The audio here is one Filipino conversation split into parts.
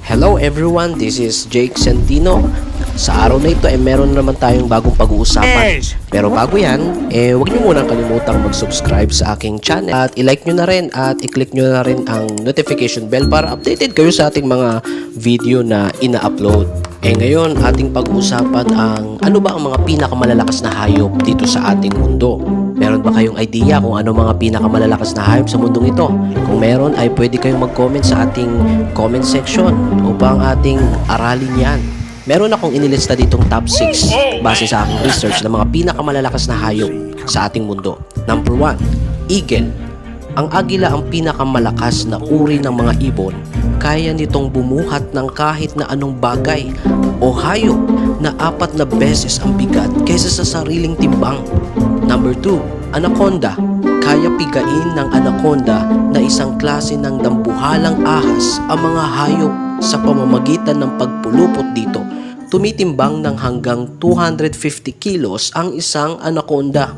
Hello everyone, this is Jake Santino. Sa araw na ito ay meron naman tayong bagong pag-uusapan. Pero bago yan, huwag niyo munang kalimutang mag-subscribe sa aking channel at i-like nyo na rin at i-click nyo na rin ang notification bell para updated kayo sa ating mga video na ina-upload. Ngayon ating pag-uusapan ang ano ba ang mga pinakamalalakas na hayop dito sa ating mundo. Meron ba kayong idea kung ano mga pinakamalalakas na hayop sa mundong ito? Kung meron ay pwede kayong mag-comment sa ating comment section upang ating aralin yan. Meron akong inilista ditong top 6 base sa aking research ng mga pinakamalalakas na hayop sa ating mundo. Number 1, eagle. Ang agila ang pinakamalakas na uri ng mga ibon. Kaya nitong bumuhat ng kahit na anong bagay o hayop na 4 na beses ang bigat kaysa sa sariling timbang. Number 2, anaconda. Kaya pigain ng anaconda na isang klase ng dambuhalang ahas ang mga hayop sa pamamagitan ng pagpulupot dito. Tumitimbang ng hanggang 250 kilos ang isang anaconda.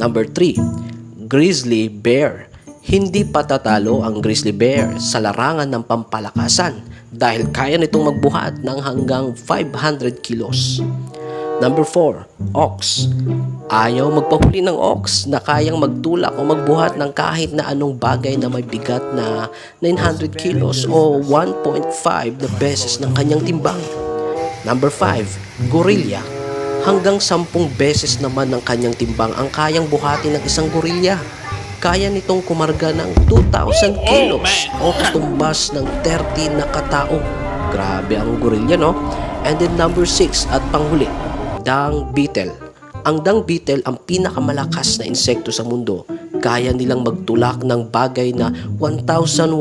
Number 3, grizzly bear. Hindi patatalo ang grizzly bear sa larangan ng pampalakasan dahil kaya nitong magbuhat ng hanggang 500 kilos. Number 4, ox. Ayaw magpahuli ng ox na kayang magtulak o magbuhat ng kahit na anong bagay na may bigat na 900 kilos o 1.5 na beses ng kanyang timbang. Number 5, gorilla. Hanggang 10 beses naman ng kanyang timbang ang kayang buhatin ng isang gorilla. Kaya nitong kumarga ng 2,000 kilos o katumbas ng 30 na katao. Grabe ang gorilla, no? And then number 6 at panghuli, dung beetle. Ang dung beetle ang pinakamalakas na insekto sa mundo. Kaya nilang magtulak ng bagay na 1,141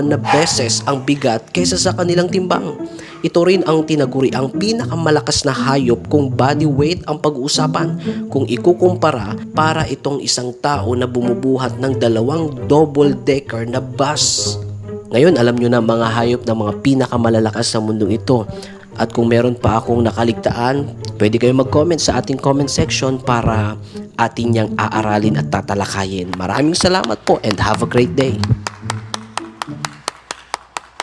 na beses ang bigat kaysa sa kanilang timbang. Ito rin ang tinaguri ang pinakamalakas na hayop kung body weight ang pag-uusapan. Kung ikukumpara, para itong isang tao na bumubuhat ng 2 double-decker na bus. Ngayon, alam nyo na mga hayop na mga pinakamalalakas sa mundong ito. At kung meron pa akong nakaligtaan, pwede kayong mag-comment sa ating comment section para atin niyang aaralin at tatalakayin. Maraming salamat po and have a great day.